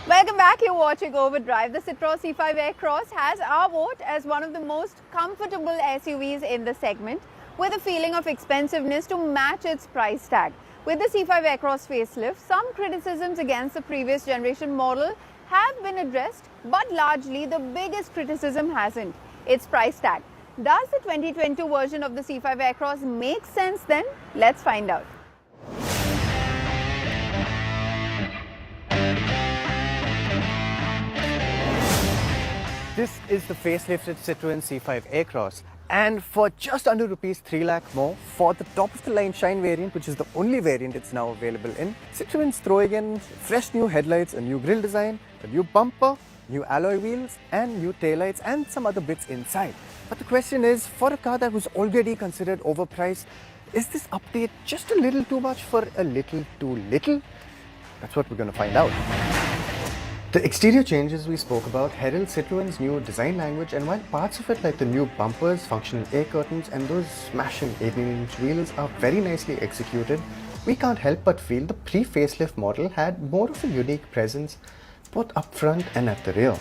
Welcome back, you're watching Overdrive. The Citroen C5 Aircross has our vote as one of the most comfortable SUVs in the segment, with a feeling of expensiveness to match its price tag. With the C5 Aircross facelift, some criticisms against the previous generation model have been addressed, but largely the biggest criticism hasn't: its price tag. Does the 2022 version of the C5 Aircross make sense then? Let's find out. This is the facelifted Citroen C5 Aircross, and for just under rupees 3 lakh more for the top of the line Shine variant, which is the only variant it's now available in, Citroen's throwing in fresh new headlights, a new grille design, a new bumper, new alloy wheels and new taillights and some other bits inside. But the question is, for a car that was already considered overpriced, is this update just a little too much for a little too little? That's what we're going to find out. The exterior changes we spoke about herald Citroen's new design language, and while parts of it like the new bumpers, functional air curtains and those smashing 18-inch wheels are very nicely executed, we can't help but feel the pre-facelift model had more of a unique presence both up front and at the rear.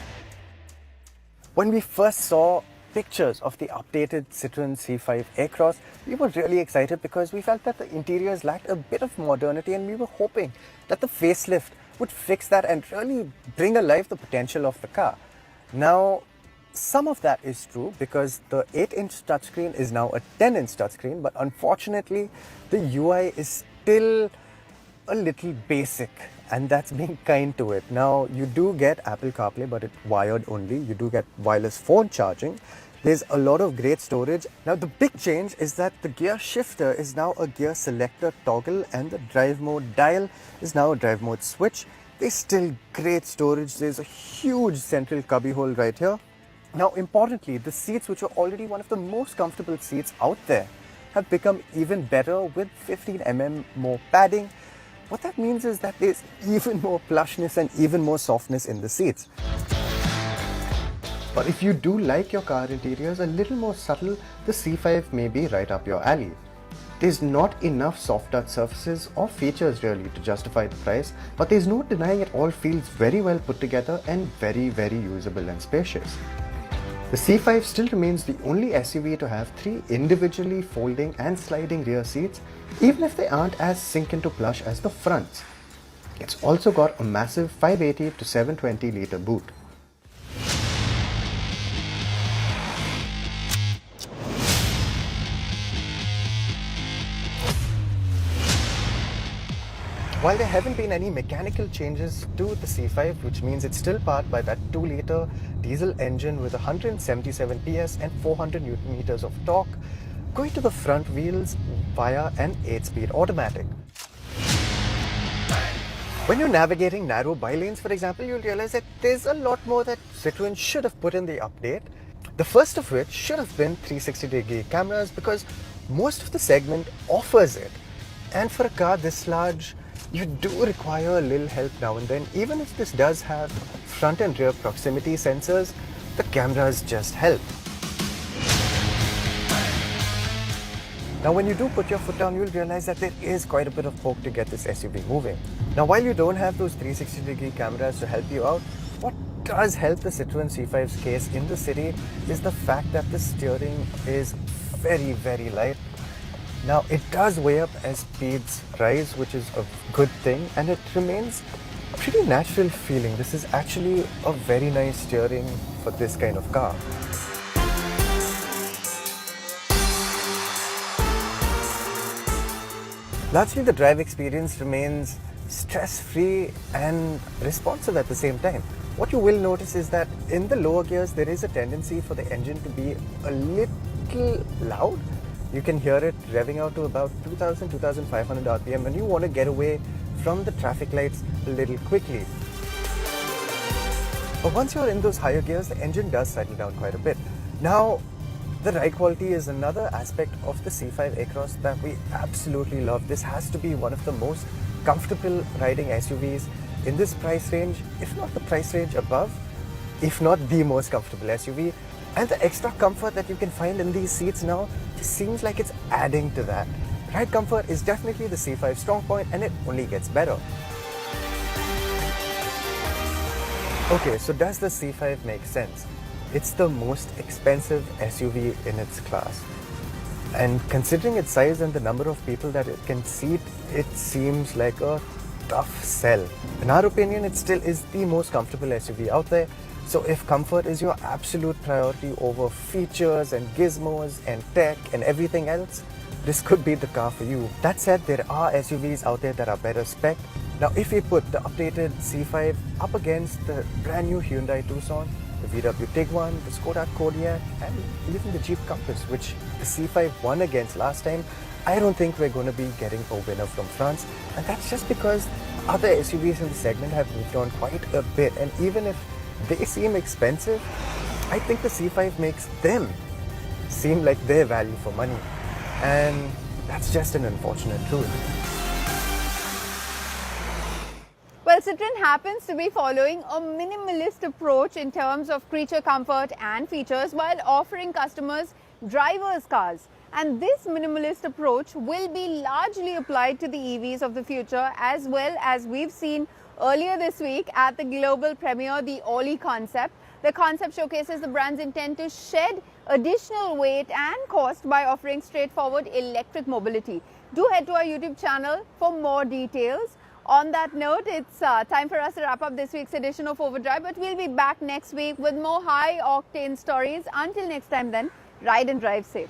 When we first saw pictures of the updated Citroen C5 Aircross, we were really excited because we felt that the interiors lacked a bit of modernity, and we were hoping that the facelift would fix that and really bring alive the potential of the car. Now, some of that is true because the 8-inch touchscreen is now a 10-inch touchscreen, but unfortunately the UI is still a little basic, and that's being kind to it. Now, you do get Apple CarPlay, but it's wired only. You do get wireless phone charging. There's a lot of great storage. Now, the big change is that the gear shifter is now a gear selector toggle, and the drive mode dial is now a drive mode switch. There's still great storage. There's a huge central cubbyhole right here. Now, importantly, the seats, which are already one of the most comfortable seats out there, have become even better with 15 mm more padding. What that means is that there's even more plushness and even more softness in the seats. But if you do like your car interiors a little more subtle, the C5 may be right up your alley. There's not enough soft touch surfaces or features really to justify the price, but there's no denying it all feels very well put together and very, very usable and spacious. The C5 still remains the only SUV to have 3 individually folding and sliding rear seats, even if they aren't as sink into plush as the fronts. It's also got a massive 580 to 720 litre boot. While there haven't been any mechanical changes to the C5, which means it's still powered by that 2-litre diesel engine with 177 PS and 400 Newton meters of torque, going to the front wheels via an 8-speed automatic. When you're navigating narrow bylanes, for example, you'll realize that there's a lot more that Citroen should have put in the update. The first of which should have been 360-degree cameras, because most of the segment offers it. And for a car this large, you do require a little help now and then. Even if this does have front and rear proximity sensors, the cameras just help. Now, when you do put your foot down, you'll realize that there is quite a bit of poke to get this SUV moving. Now, while you don't have those 360-degree cameras to help you out, what does help the Citroen C5's case in the city is the fact that the steering is very, very light. Now, it does weigh up as speeds rise, which is a good thing, and it remains pretty natural feeling. This is actually a very nice steering for this kind of car. Largely, the drive experience remains stress-free and responsive at the same time. What you will notice is that in the lower gears, there is a tendency for the engine to be a little loud. You can hear it revving out to about 2,000-2,500 RPM, and you want to get away from the traffic lights a little quickly. But once you're in those higher gears, the engine does settle down quite a bit. Now, the ride quality is another aspect of the C5 Aircross that we absolutely love. This has to be one of the most comfortable riding SUVs in this price range, if not the price range above, if not the most comfortable SUV. And the extra comfort that you can find in these seats now just seems like it's adding to that. Ride comfort is definitely the C5's strong point, and it only gets better. Okay, so does the C5 make sense? It's the most expensive SUV in its class. And considering its size and the number of people that it can seat, it seems like a tough sell. In our opinion, it still is the most comfortable SUV out there. So if comfort is your absolute priority over features and gizmos and tech and everything else, this could be the car for you. That said, there are SUVs out there that are better spec. Now, if we put the updated C5 up against the brand new Hyundai Tucson, the VW Tiguan, the Skoda Kodiaq, and even the Jeep Compass, which the C5 won against last time, I don't think we're going to be getting a winner from France. And that's just because other SUVs in the segment have moved on quite a bit. And even if they seem expensive, I think the C5 makes them seem like their value for money. And that's just an unfortunate truth. Well, Citroen happens to be following a minimalist approach in terms of creature comfort and features while offering customers driver's cars. And this minimalist approach will be largely applied to the EVs of the future, as well as we've seen earlier this week at the global premiere, the Ollie concept. The concept showcases the brand's intent to shed additional weight and cost by offering straightforward electric mobility. Do head to our YouTube channel for more details. On that note, it's time for us to wrap up this week's edition of Overdrive, but we'll be back next week with more high-octane stories. Until next time then, ride and drive safe.